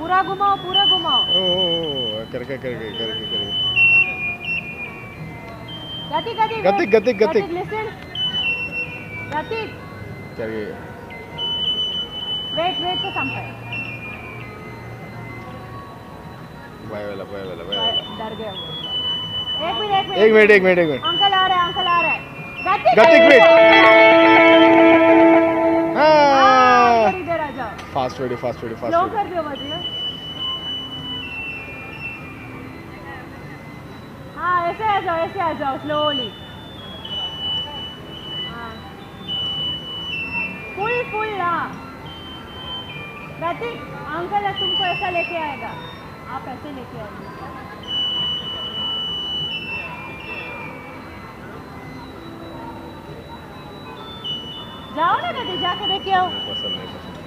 पूरा घुमाओ, पूरा घुमाओ। करके करके करके करके गतिक गतिक गतिक गतिक गतिक लिसन। गतिक करके वेट वेट तो संपे। बाय वाला डर गया वो। एक मिनट एक मिनट अंकल आ रहे हैं, अंकल आ रहे हैं। गतिक वेट। हाँ इधर आ जाओ। फास्ट लो कर दो बच्चे। हाँ ऐसे आ जाओ स्लोली। हाँ फुल हाँ। गतिक अंकल तुमको ऐसा लेके आएगा, आप ऐसे लेके आएंगे। जाओ ना गतिक, जाके देखे आओ। पसंद नहीं।